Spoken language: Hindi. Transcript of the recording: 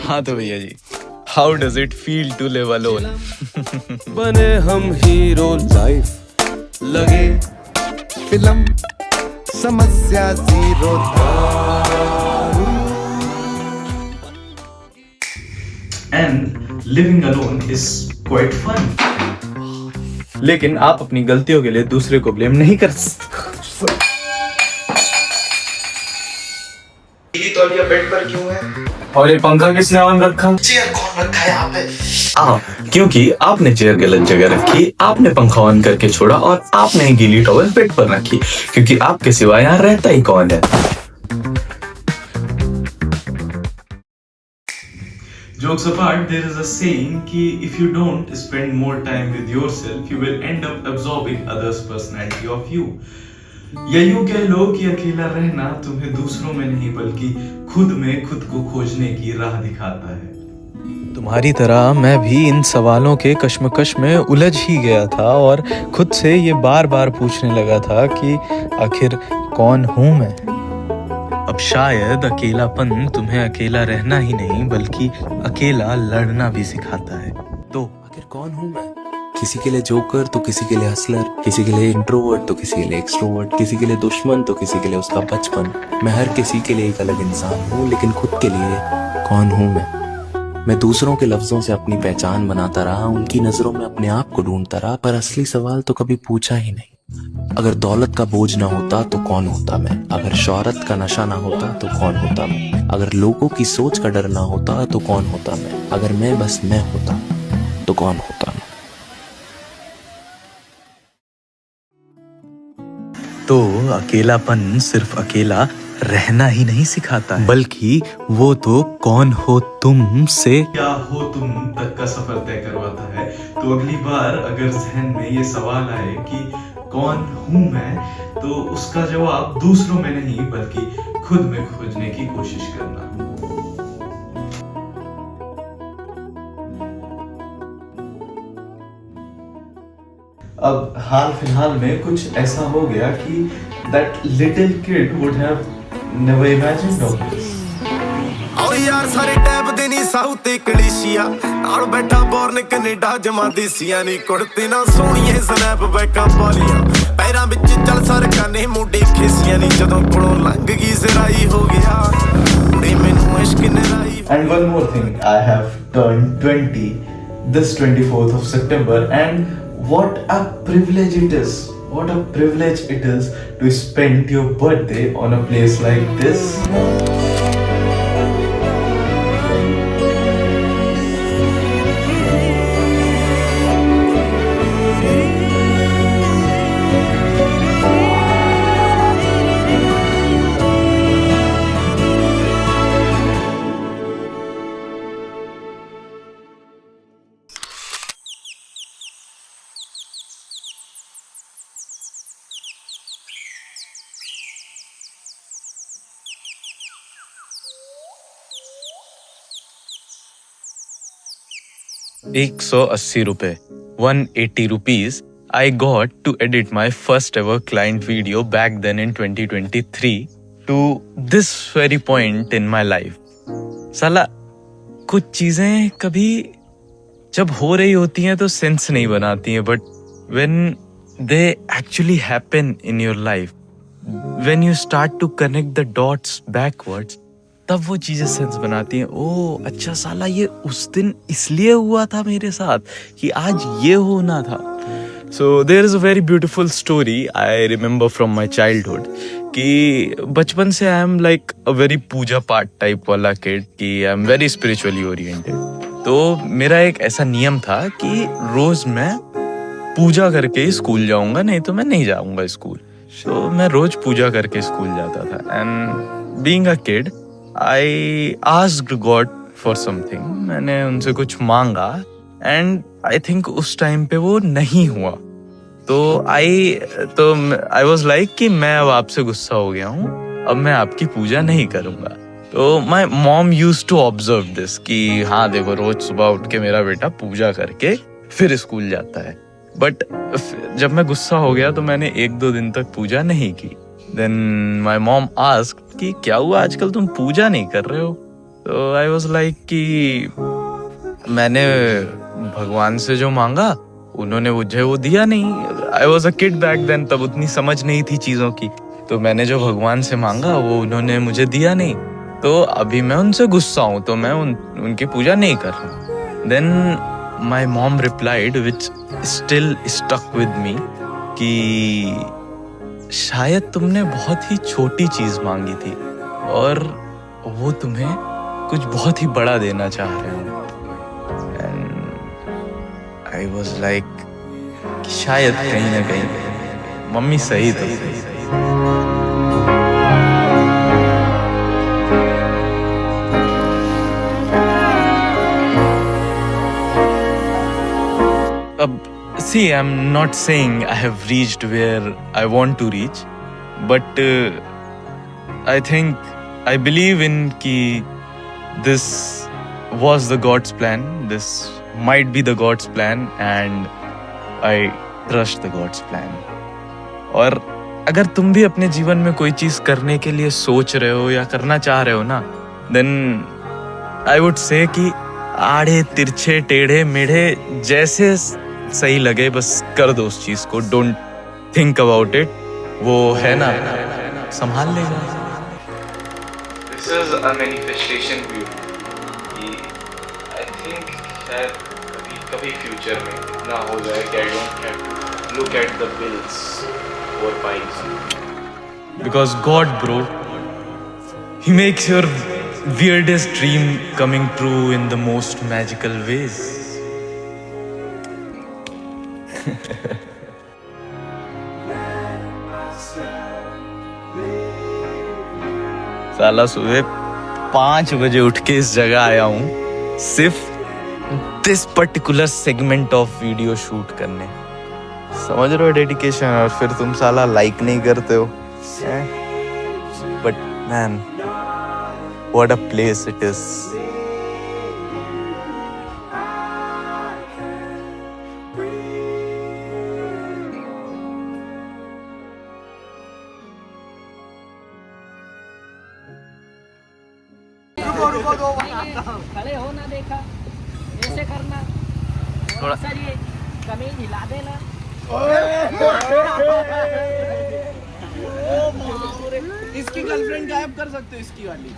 हाँ तो भैया जी, how does it feel to live alone? बने हम हीरो, लाइफ लगे फिल्म समस्या zero. And living alone is quite fun. लेकिन आप अपनी गलतियों के लिए दूसरे को ब्लेम नहीं कर सकते। तौलिया बेड पर क्यों है? और ये पंखा किसने ऑन रखा? चेयर कौन रखा है यहाँ पे? क्योंकि आपने चेयर गलत जगह रखी, आपने पंखा ऑन करके छोड़ा और आपने गीली टॉवल बेड पर रखी, क्योंकि आपके सिवा यहाँ रहता ही कौन है? Jokes apart, there is a saying कि if you don't spend more time with yourself, you will end up absorbing others' personality of you. या यूं कह लो कि अकेला रहना तुम्हें दूसरों में नहीं बल्कि खुद में खुद को खोजने की राह दिखाता है। तुम्हारी तरह मैं भी इन सवालों के कश्मकश में उलझ ही गया था और खुद से ये बार बार पूछने लगा था कि आखिर कौन हूँ मैं। अब शायद अकेलापन तुम्हें अकेला रहना ही नहीं बल्कि अकेला लड़ना भी सिखाता है। तो आखिर कौन हूँ मैं? किसी के लिए जोकर तो किसी के लिए हसलर, किसी के लिए इंट्रोवर्ट तो किसी के लिए एक्सट्रोवर्ट, किसी के लिए दुश्मन तो किसी के लिए उसका बचपन। मैं हर किसी के लिए एक अलग इंसान हूँ, लेकिन खुद के लिए कौन हूँ मैं दूसरों के लफ्जों से अपनी पहचान बनाता रहा, उनकी नजरों में अपने आप को ढूंढता रहा, पर असली सवाल तो कभी पूछा ही नहीं। अगर दौलत का बोझ ना होता तो कौन होता मैं? अगर शोहरत का नशा ना होता तो कौन होता मैं? अगर लोगों की सोच का डर ना होता तो कौन होता मैं? अगर मैं बस मैं होता तो कौन होता मैं? तो अकेलापन सिर्फ अकेला रहना ही नहीं सिखाता है, बल्कि वो तो कौन हो तुम से क्या हो तुम तक का सफर तय करवाता है। तो अगली बार अगर जहन में ये सवाल आए कि कौन हूँ मैं, तो उसका जवाब दूसरों में नहीं बल्कि खुद में खोजने की कोशिश करना। अब हाल फिलहाल में कुछ ऐसा हो गया कि that little kid would have never imagined of this. और यार सारे टैब ਦੇ ਨਹੀਂ ਸਾਊਥ ਕਲੀਸ਼ੀਆ ਨਾਲ ਬੈਠਾ ਬੋਰਨ ਕੈਨੇਡਾ ਜਮਾ ਦੇਸੀਆਂ ਨਹੀਂ ਕੁੜਤੇ ਨਾ ਸੋਹਣੀਏ ਸਨੈਪ ਬੈਕਾਂ ਪਾਲੀਆਂ ਪੈਰਾਂ ਵਿੱਚ ਚੱਲ ਸਰਕਾਂ ਨੇ ਮੁੰਡੇ ਖੇਸੀਆਂ ਨਹੀਂ ਜਦੋਂ ਕੋਲੋਂ ਲੰਘ ਗਈ ਜ਼ਰਾਈ ਹੋ ਗਿਆ ਕੁੜੇ ਮੈਨੂੰ ਇਸ਼ਕ ਨਰਾਈ। And one more thing, I have turned 20 this 24th of September, and what a privilege it is. What a privilege it is to spend your birthday on a place like this. ₹180 180 rupees I got to edit my first ever client video back then in 2023 to this very point in my life. साला कुछ चीजें कभी जब हो रही होती हैं तो सेंस नहीं बनाती हैं, but when they actually happen in your life, when you start to connect the dots backwards, तब वो चीजें सेंस बनाती हैं। ओ अच्छा, साला ये उस दिन इसलिए हुआ था मेरे साथ कि आज ये होना था। So there is a very beautiful story I remember from my childhood कि बचपन से I am like a very पूजा पाठ टाइप वाला किड कि I am very spiritually oriented. तो मेरा एक ऐसा नियम था कि रोज मैं पूजा करके स्कूल जाऊंगा, नहीं तो मैं नहीं जाऊंगा स्कूल। तो मैं रोज पूजा करके स्कूल जाता था and being a kid I asked God for something. मैंने उनसे कुछ मांगा and I think उस टाइम पे वो नहीं हुआ। तो I was like कि मैं अब आपसे गुस्सा हो गया हूँ, अब मैं आपकी पूजा नहीं करूँगा। तो my mom used to observe this कि हाँ देखो रोज सुबह उठ के मेरा बेटा पूजा करके फिर स्कूल जाता है। बट जब मैं गुस्सा हो गया तो मैंने 1-2 दिन तक पूजा नहीं की। Then my mom asked कि क्या हुआ आजकल तुम पूजा नहीं कर रहे हो? तो आई वॉज लाइक कि मैंने भगवान से जो मांगा उन्होंने मुझे वो दिया नहीं। I was a kid back then, तब उतनी समझ नहीं थी चीज़ों की। तो मैंने जो भगवान से मांगा वो उन्होंने मुझे दिया नहीं, तो अभी मैं उनसे गुस्सा हूँ, तो मैं उनकी पूजा नहीं कर रहा। Then my mom replied which still stuck with me कि शायद तुमने बहुत ही छोटी चीज़ मांगी थी और वो तुम्हें कुछ बहुत ही बड़ा देना चाह रहे हो। एंड आई वॉज लाइक शायद कहीं ना कहीं मम्मी सही तो थी। अब see, I'm not saying I have reached where I want to reach, but I believe in कि this was the God's plan, this might be the God's plan, and I trust the God's plan. और अगर तुम भी अपने जीवन में कोई चीज़ करने के लिए सोच रहे हो या करना चाह रहे हो ना, then I would say कि आड़े तिरछे टेढ़े मेढ़े जैसे सही लगे बस कर दो उस चीज को। डोंट थिंक अबाउट इट, वो है ना संभाल लेगा। This is a manifestation view कि आई थिंक शायद कभी फ्यूचर में इतना हो जाए कि I don't have to look at the bills और files, because God bro, he makes your weirdest dream coming true in the most magical ways. साला सुबह 5 बजे उठ के इस जगह आया हूँ सिर्फ this particular segment of video shoot करने। समझ रहे हो डेडिकेशन? और फिर तुम साला लाइक नहीं करते हो। But man, what a place it is. खड़े हो ना, देखा ऐसे करना, थोड़ा सा ये कमीज हिला देना। इसकी गर्लफ्रेंड गायब कर सकते हो, इसकी वाली।